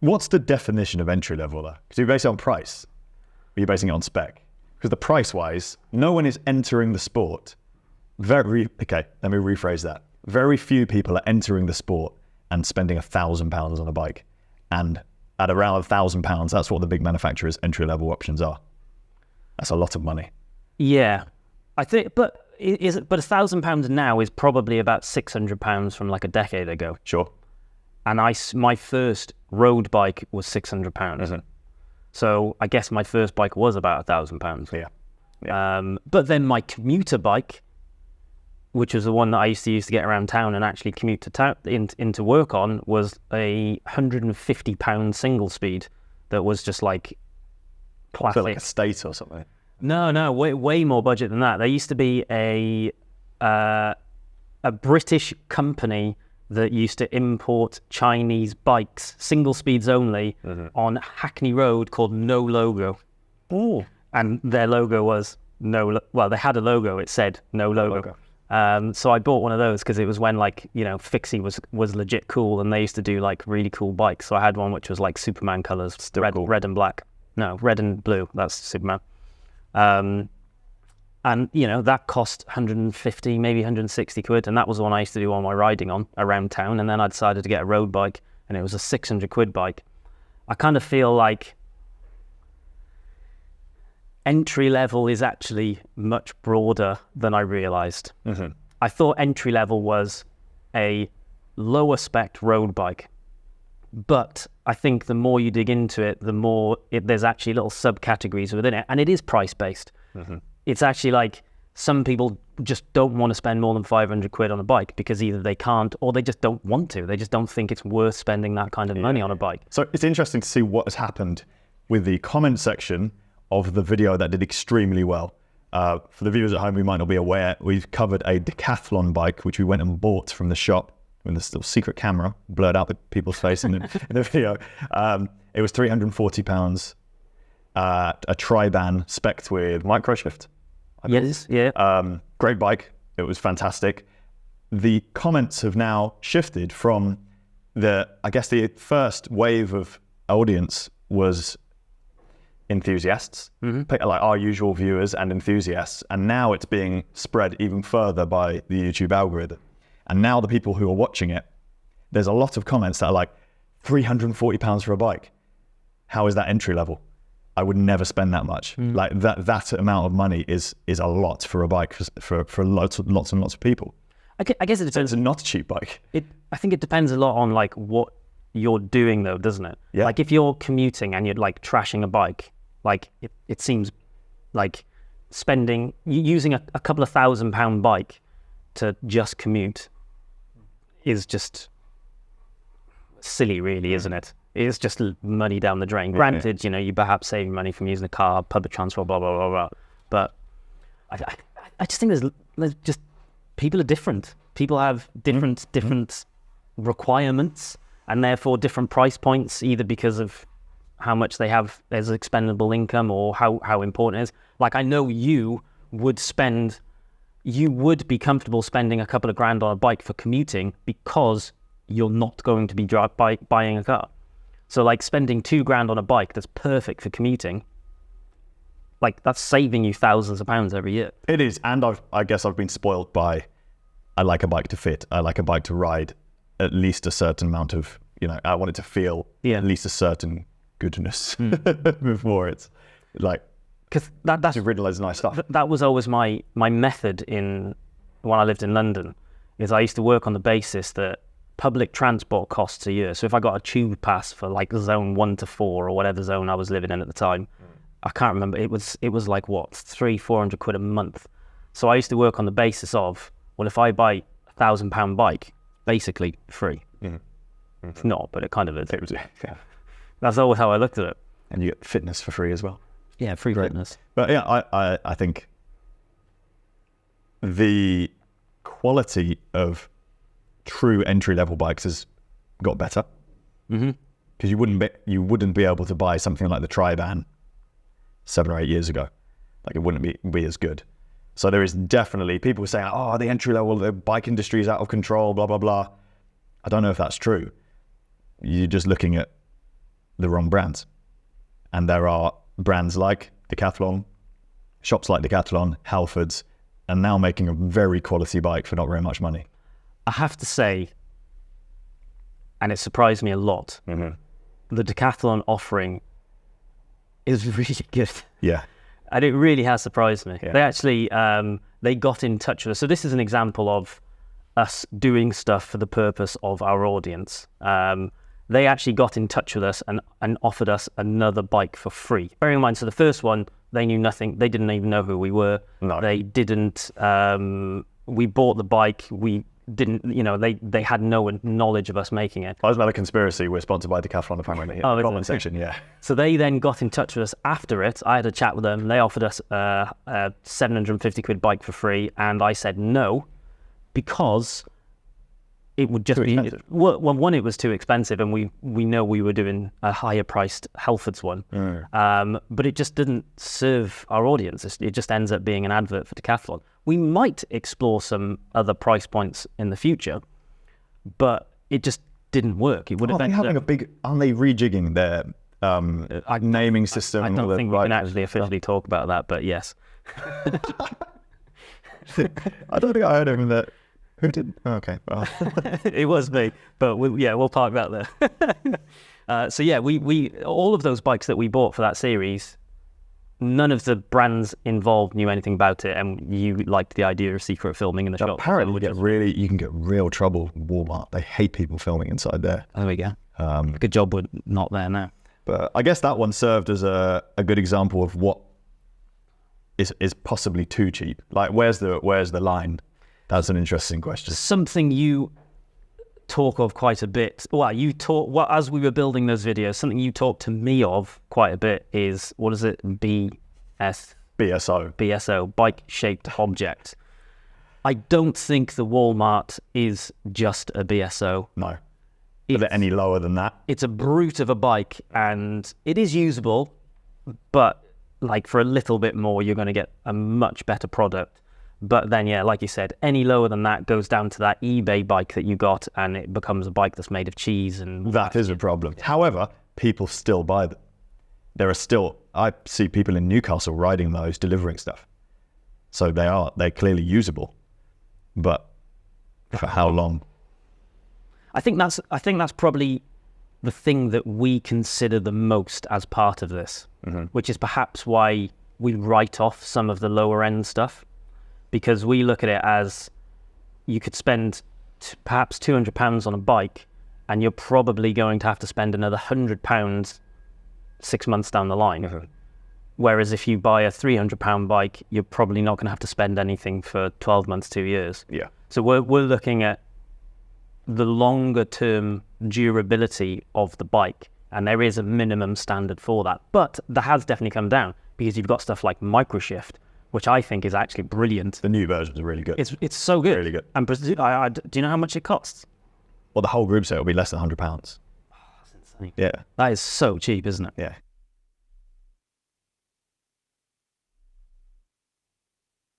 What's the definition of entry level though? Because you base it on price, or you're basing it on spec? Because the price-wise, no one is entering the sport. Okay, let me rephrase that. Very few people are entering the sport and spending £1,000 on a bike. And at around £1,000, that's what the big manufacturers' entry-level options are. That's a lot of money. Yeah, I think, but £1,000 now is probably about £600 from like a decade ago. Sure. And my first road bike was £600. Mm-hmm. So I guess my first bike was about £1,000. Yeah. But then my commuter bike, which was the one that I used to use to get around town and actually commute to into work on, was a £150 single speed that was just like classic. Like a State or something. No, way more budget than that. There used to be a British company that used to import Chinese bikes, single speeds only, on Hackney Road called No Logo. Oh. And their logo was they had a logo, it said No Logo. So I bought one of those because it was when Fixie was legit cool, and they used to do like really cool bikes. So I had one which was like Superman colors, red and black. No, red and blue, that's Superman. And, that cost 150, maybe 160 quid. And that was the one I used to do all my riding on around town. And then I decided to get a road bike, and it was a 600 quid bike. I kind of feel like entry level is actually much broader than I realized. Mm-hmm. I thought entry level was a lower spec road bike. But I think the more you dig into it, the more there's actually little subcategories within it. And it is price based. Mm-hmm. It's actually like some people just don't want to spend more than 500 quid on a bike because either they can't or they just don't want to. They just don't think it's worth spending that kind of money on a bike. So it's interesting to see what has happened with the comment section of the video that did extremely well. For the viewers at home who might not be aware, we've covered a decathlon bike, which we went and bought from the shop with this little secret camera, blurred out the people's face in the video. It was £340, a Tri-Ban spec'd with microshift. Yes, yeah. Great bike. It was fantastic. The comments have now shifted from the first wave of audience was enthusiasts, like our usual viewers and enthusiasts, and now it's being spread even further by the YouTube algorithm. And now the people who are watching it, there's a lot of comments that are like, £340 for a bike. How is that entry level? I would never spend that much. Like that amount of money is a lot for a bike for lots and lots of people. I guess it depends. So it's not a cheap bike. I think it depends a lot on like what you're doing though, doesn't it? Yeah. Like if you're commuting and you're like trashing a bike, like it seems like using a couple of £1,000 bike to just commute is just silly, really, isn't it? It's just money down the drain. Granted, you perhaps save money from using a car, public transport, blah, blah, blah, blah. But I just think there's just, people are different. People have different requirements and therefore different price points, either because of how much they have as expendable income or how important it is. Like I know you would be comfortable spending a couple of grand on a bike for commuting because you're not going to be buying a car. So like spending £2,000 on a bike that's perfect for commuting, like that's saving you thousands of pounds every year. It is, and I guess I've been spoiled by, I like a bike to fit, I like a bike to ride at least a certain amount of, I want it to feel at least a certain goodness before it's like, because that's ridden loads of nice stuff. That was always my method when I lived in London, is I used to work on the basis that public transport costs a year. So if I got a tube pass for like zone 1 to 4 or whatever zone I was living in at the time, I can't remember. It was like what, 300-400 quid a month. So I used to work on the basis of, well, if I buy £1,000 bike, basically free. It's not, but it kind of is. It was, yeah. That's always how I looked at it. And you get fitness for free as well. Yeah, free fitness. But yeah, I think the quality of true entry-level bikes has got better. Because you wouldn't be able to buy something like the Tri-Ban 7 or 8 years ago. Like it wouldn't be as good. So there is definitely people saying, oh, the entry-level, the bike industry is out of control, blah, blah, blah. I don't know if that's true. You're just looking at the wrong brands. And there are brands like Decathlon, shops like Decathlon, Halfords, and now making a very quality bike for not very much money. I have to say, and it surprised me a lot, the Decathlon offering is really good. Yeah. And it really has surprised me. Yeah. They actually, they got in touch with us. So this is an example of us doing stuff for the purpose of our audience. They actually got in touch with us and offered us another bike for free. Bearing in mind, so the first one, they knew nothing. They didn't even know who we were. No. They didn't, we bought the bike. We didn't, they had no knowledge of us making it. I was about a conspiracy. We're sponsored by Decathlon apparently. Oh, comment section, yeah. So they then got in touch with us after it. I had a chat with them. They offered us a 750 quid bike for free. And I said no, because it would just be, well, one, it was too expensive, and we know we were doing a higher priced Halfords one. But it just didn't serve our audience. It just ends up being an advert for Decathlon. We might explore some other price points in the future, but it just didn't work. It would have been having aren't they rejigging their naming system? I don't think we can actually officially talk about that, but yes. I don't think I heard him that. Who did? Oh, okay. Well. It was me, but we'll park that there. So yeah, we all of those bikes that we bought for that series, none of the brands involved knew anything about it, and you liked the idea of secret filming in the shop. Apparently, you can get real trouble with Walmart. They hate people filming inside there. There we go. Good job we're not there now. But I guess that one served as a good example of what is possibly too cheap. Like, where's the line? That's an interesting question. Something you talk of quite a bit. Well, as we were building those videos, something you talked to me of quite a bit is, what is it? BSO, bike-shaped object. I don't think the Walmart is just a BSO. No. Is it any lower than that? It's a brute of a bike, and it is usable, but like for a little bit more, you're going to get a much better product. But then, yeah, like you said, any lower than that goes down to that eBay bike that you got, and it becomes a bike that's made of cheese. And that is a problem. However, people still buy them. I see people in Newcastle riding those, delivering stuff. So they're clearly usable. But for how long? I think that's probably the thing that we consider the most as part of this, which is perhaps why we write off some of the lower end stuff. Because we look at it as you could spend perhaps £200 on a bike, and you're probably going to have to spend another £100 6 months down the line. Whereas if you buy a £300 bike, you're probably not going to have to spend anything for 12 months, 2 years. Yeah. So we're looking at the longer term durability of the bike, and there is a minimum standard for that. But that has definitely come down, because you've got stuff like Microshift, which I think is actually brilliant. The new versions are really good. It's so good. Really good. And do you know how much it costs? Well, the whole group set will be less than £100. That's insane. Yeah. That is so cheap, isn't it? Yeah.